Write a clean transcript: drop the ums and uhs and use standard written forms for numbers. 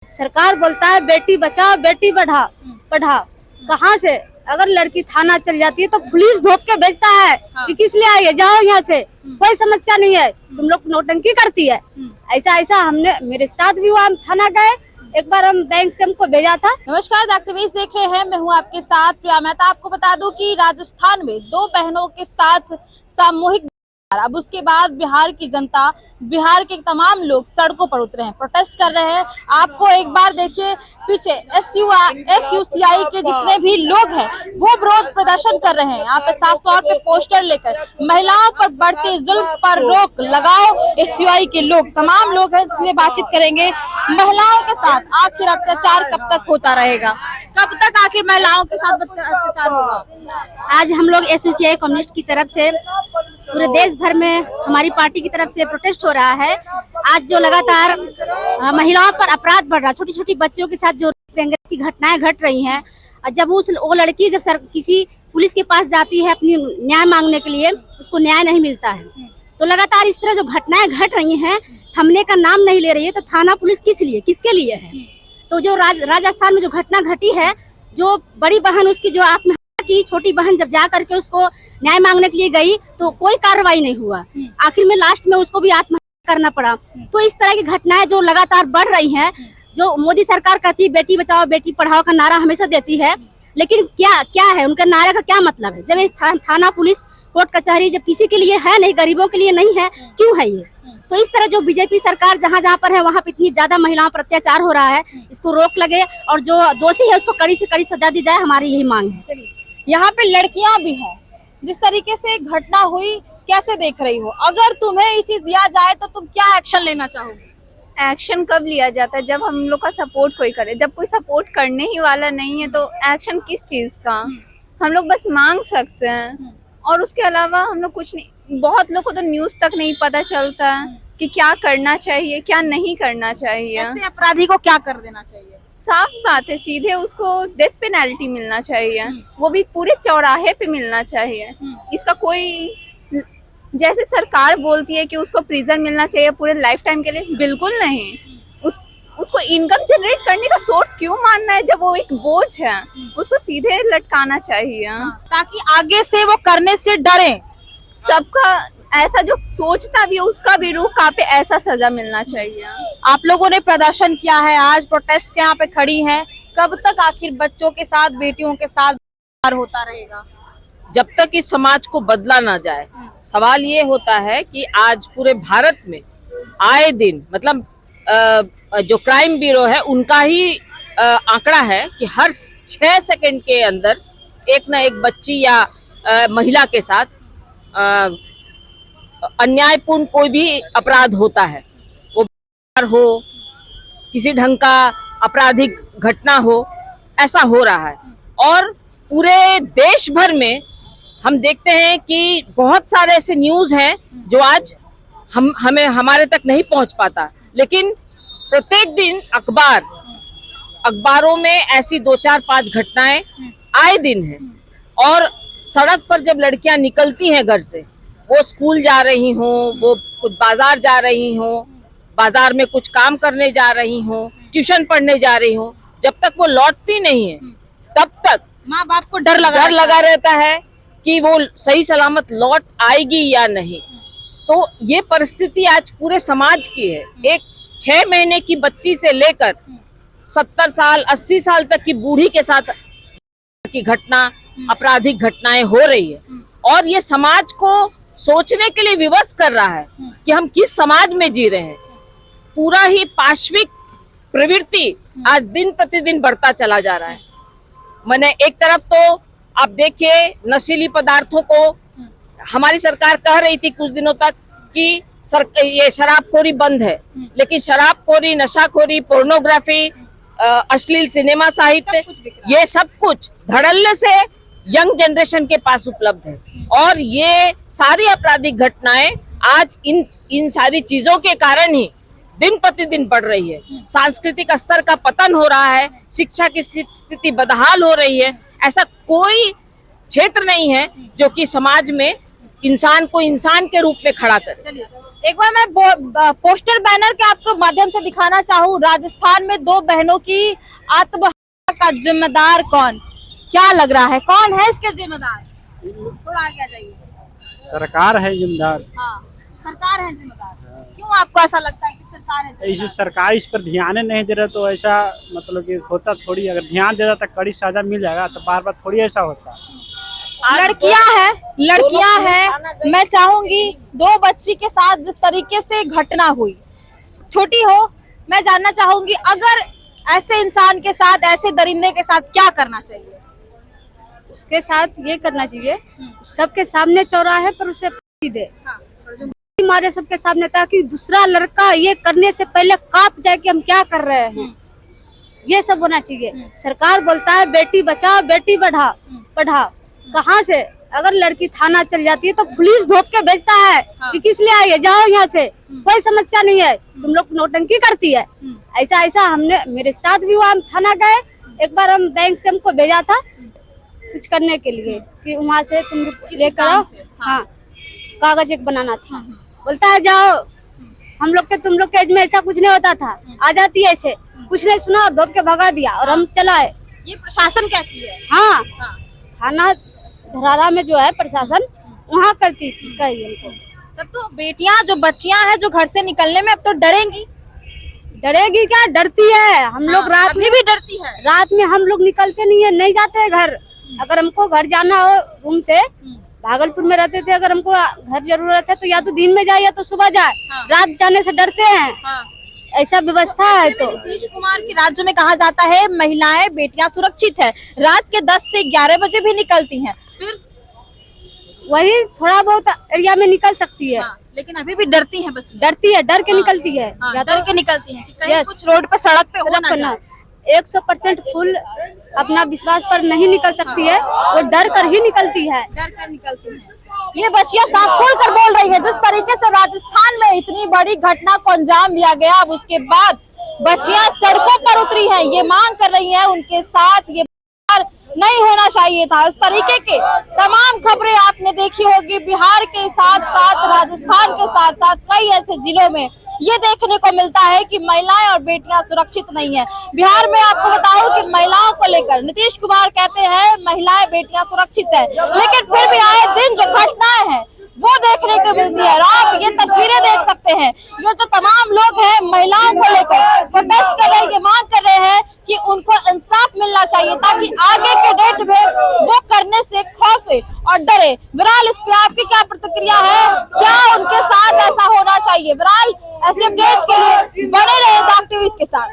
सरकार बोलता है बेटी बचाओ बेटी पढ़ाओ। कहाँ से? अगर लड़की थाना चल जाती है तो पुलिस धोख के बेचता है कि किस लिए आई है, जाओ यहाँ से, कोई समस्या नहीं है, तुम लोग नौटंकी करती है। ऐसा हमने, मेरे साथ भी हुआ, हम थाना गए, एक बार हम बैंक से हमको भेजा था। नमस्कार, द एक्टिविस्ट देख रहे हैं, मैं हूं आपके साथ प्रिया मेहता। आपको बता दूं कि राजस्थान में दो बहनों के साथ सामूहिक, अब उसके बाद बिहार की जनता, बिहार के तमाम लोग सड़कों पर उतरे हैं, प्रोटेस्ट कर रहे हैं। आपको एक बार देखिए पीछे SUCI के जितने भी लोग हैं वो विरोध प्रदर्शन कर रहे हैं। यहाँ पे साफ तौर पे पोस्टर लेकर महिलाओं पर बढ़ते जुल्म पर रोक लगाओ SUCI के लोग, तमाम लोग हैं, इसलिए बातचीत करेंगे। महिलाओं के साथ आखिर अत्याचार कब तक होता रहेगा? कब तक आखिर महिलाओं के साथ अत्याचार होगा? आज हम लोग SUCI कम्युनिस्ट की तरफ से पूरे देश भर में हमारी पार्टी की तरफ से प्रोटेस्ट हो रहा है। आज जो लगातार महिलाओं पर अपराध बढ़ रहा है, छोटी छोटी बच्चियों के साथ जो की घटनाएं घट रही हैं, जब वो लड़की जब किसी पुलिस के पास जाती है अपनी न्याय मांगने के लिए, उसको न्याय नहीं मिलता है। तो लगातार इस तरह जो घटनाएं घट रही हैं, थमने का नाम नहीं ले रही है। तो थाना पुलिस किसके लिए है? तो जो राजस्थान में जो घटना घटी है, जो बड़ी बहन उसकी जो आत्महत्या की, छोटी बहन जब जा करके उसको न्याय मांगने के लिए गई तो कोई कार्रवाई नहीं हुआ, आखिर में लास्ट में उसको भी आत्महत्या करना पड़ा। तो इस तरह की घटनाएं जो लगातार बढ़ रही हैं, जो मोदी सरकार कहती है बेटी बचाओ बेटी पढ़ाओ का नारा हमेशा देती है, लेकिन क्या है उनका नारे का क्या मतलब है? जब थाना पुलिस कोर्ट कचहरी जब किसी के लिए है नहीं, गरीबों के लिए नहीं है, क्यों है ये? तो इस तरह जो बीजेपी सरकार जहाँ पर है वहाँ पे इतनी ज्यादा महिलाओं पर अत्याचार हो रहा है, इसको रोक लगे और जो दोषी है उसको कड़ी से कड़ी सजा दी जाए, हमारी यही मांग है। यहाँ पे लड़कियां भी हैं, जिस तरीके से घटना हुई कैसे देख रही हो? अगर तुम्हें ये चीज दिया जाए तो तुम क्या एक्शन लेना चाहोगे? एक्शन कब लिया जाता है? जब हम लोग का सपोर्ट कोई करे। जब कोई सपोर्ट करने ही वाला नहीं है तो एक्शन किस चीज का? हम लोग बस मांग सकते हैं और उसके अलावा हम लोग कुछ नहीं। बहुत लोग को तो न्यूज तक नहीं पता चलता कि क्या करना चाहिए क्या नहीं करना चाहिए। ऐसे अपराधी को क्या कर देना चाहिए? साफ बात है, सीधे उसको डेथ पेनल्टी मिलना चाहिए, वो भी पूरे चौराहे पे मिलना चाहिए। इसका कोई, जैसे सरकार बोलती है कि उसको प्रिजन मिलना चाहिए पूरे लाइफ टाइम के लिए, बिल्कुल नहीं। उसको इनकम जनरेट करने का सोर्स क्यों मानना है जब वो एक बोझ है? उसको सीधे लटकाना चाहिए ताकि आगे से वो करने से डरे। सबका ऐसा जो सोचता भी है उसका भी रूह कांपे, ऐसा सजा मिलना चाहिए। आप लोगों ने प्रदर्शन किया है, आज प्रोटेस्ट के यहाँ पे खड़ी हैं, कब तक आखिर बच्चों के साथ, बेटियों के साथ होता रहेगा? जब तक इस समाज को बदला ना जाए। सवाल ये होता है कि आज पूरे भारत में आए दिन, मतलब जो क्राइम ब्यूरो है उनका ही आंकड़ा है कि हर 6 सेकंड के अंदर एक ना एक बच्ची या महिला के साथ अन्यायपूर्ण कोई भी अपराध होता है, वो हो, किसी ढंग का आपराधिक घटना हो, ऐसा हो रहा है। और पूरे देश भर में हम देखते हैं कि बहुत सारे ऐसे न्यूज हैं जो आज हमें हमारे तक नहीं पहुंच पाता, लेकिन प्रत्येक दिन अखबारों में ऐसी 2, 4, 5 घटनाएं आए दिन हैं। और सड़क पर जब लड़कियां निकलती हैं घर से, वो स्कूल जा रही हों, वो कुछ बाजार जा रही हों, बाजार में कुछ काम करने जा रही हों, ट्यूशन पढ़ने जा रही हों, जब तक वो लौटती नहीं है तब तक माँ बाप को डर लगा रहता है कि वो सही सलामत लौट आएगी या नहीं। तो ये परिस्थिति आज पूरे समाज की है। एक 6 महीने की बच्ची से लेकर 70 साल 80 साल तक की बूढ़ी के साथ की घटना, आपराधिक घटनाएं हो रही है। और ये समाज को सोचने के लिए विवश कर रहा है कि हम किस समाज में जी रहे हैं। पूरा ही पाश्विक प्रवृत्ति आज दिन प्रतिदिन बढ़ता चला जा रहा है। मैंने एक तरफ तो आप देखिए नशीली पदार्थों को, हमारी सरकार कह रही थी कुछ दिनों तक कि ये शराबखोरी बंद है, लेकिन शराबखोरी, नशाखोरी, पोर्नोग्राफी, अश्लील सिनेमा साहित्य, ये सब कुछ धड़ल्ले से यंग जनरेशन के पास उपलब्ध है। और ये सारी आपराधिक घटनाएं आज इन सारी चीजों के कारण ही दिन प्रतिदिन बढ़ रही है। सांस्कृतिक स्तर का पतन हो रहा है, शिक्षा की स्थिति बदहाल हो रही है। ऐसा कोई क्षेत्र नहीं है जो कि समाज में इंसान को इंसान के रूप में खड़ा करे। एक बार मैं पोस्टर बैनर के आपको माध्यम से दिखाना चाहूँ, राजस्थान में दो बहनों की आत्महत्या का जिम्मेदार कौन, क्या लग रहा है कौन है इसके जिम्मेदार? थोड़ा आगे आ जाइए। सरकार है जिम्मेदार। हाँ, सरकार है जिम्मेदार। क्यों आपको ऐसा लगता है कि सरकार है इस जिम्मेदार? सरकार इस पर ध्यान ही नहीं दे रहा, तो ऐसा मतलब कि होता थोड़ी। अगर ध्यान दे रहा तो कड़ी सजा मिल जाएगा, तो बार बार थोड़ी ऐसा होता। लड़कियां हैं, मैं चाहूंगी दो बच्ची के साथ जिस तरीके से घटना हुई, छोटी हो, मैं जानना चाहूंगी अगर ऐसे इंसान के साथ, ऐसे दरिंदे के साथ क्या करना चाहिए? उसके साथ ये करना चाहिए, सबके सामने चौराहे पर उसे फांसी दे, मारे सबके सामने, ताकि दूसरा लड़का ये करने से पहले कांप जाए कि हम क्या कर रहे हैं। ये सब होना चाहिए। सरकार बोलता है बेटी बचाओ बेटी पढ़ाओ, कहाँ से? अगर लड़की थाना चल जाती है तो पुलिस धोप के भेजता है कि किस लिए आई है, जाओ यहाँ से, कोई समस्या नहीं है, तुम लोग नौटंकी करती है। ऐसा हमने, मेरे साथ भी हुआ। हम थाना गए, एक बार हम बैंक से हमको भेजा था कुछ करने के लिए कि वहाँ से तुम लेकर आओ, हाँ कागज एक बनाना था। बोलता है जाओ, हम लोग के तुम लोग के एज में ऐसा कुछ नहीं होता था, आ जाती है ऐसे, कुछ नहीं सुना और धोप के भगा दिया और हम चलाए। ये प्रशासन कहती है। हाँ, थाना धरारा में जो है प्रशासन, वहाँ करती थी कही हमको। तब तो बेटियां जो बच्चियां हैं जो घर से निकलने में अब तो डरेंगी। डरेगी क्या, डरती है। हम लोग रात में भी डरती है। रात में हम लोग निकलते नहीं है, नहीं जाते हैं घर। अगर हमको घर जाना हो रूम से, भागलपुर में रहते थे, अगर हमको घर जरूरत है तो या तो दिन में जाए या तो सुबह जाए, रात जाने से डरते हैं। ऐसा व्यवस्था है। तो नीतीश कुमार के राज्य में कहा जाता है महिलाएं बेटियां सुरक्षित है, रात के 10 से 11 बजे भी निकलती हैं, फिर वही थोड़ा बहुत एरिया में निकल सकती है। लेकिन अभी भी डरती हैं बच्चियां। डरती है, डर के निकलती है, या डर तो के निकलती हैं कि कहीं कुछ रोड पर सड़क पे हो ना जाए। 100% फुल अपना विश्वास पर नहीं निकल सकती है, वो डर कर ही निकलती है। डर कर निकलती है। ये बच्चियां साफ खोल कर बोल रही है, जिस तरीके से राजस्थान में इतनी बड़ी घटना को अंजाम दिया गया, अब उसके बाद बच्चियां सड़कों पर उतरी हैं, ये मांग कर रही हैं उनके साथ ये नहीं होना चाहिए था। इस तरीके के तमाम खबरें आपने देखी होगी, बिहार के साथ साथ राजस्थान के साथ साथ कई ऐसे जिलों में ये देखने को मिलता है कि महिलाएं और बेटियां सुरक्षित नहीं है। बिहार में आपको बताऊं कि महिलाओं को लेकर नीतीश कुमार कहते हैं महिलाएं बेटियां सुरक्षित है, लेकिन फिर भी आए दिन जो घटनाएं हैं वो देखने को मिलती है। और आप ये तस्वीरें देख सकते हैं, ये जो तमाम लोग हैं महिलाओं को लेकर प्रोटेस्ट कर रहे हैं, ये मांग कर रहे हैं कि उनको इंसाफ मिलना चाहिए, ताकि आगे के डेट में वो करने से खौफे और डरे। बहरहाल इस पे आपकी क्या प्रतिक्रिया है, क्या उनके साथ ऐसा होना चाहिए? बहरहाल ऐसे अपडेट्स के लिए बने रहे द एक्टिविस्ट के साथ।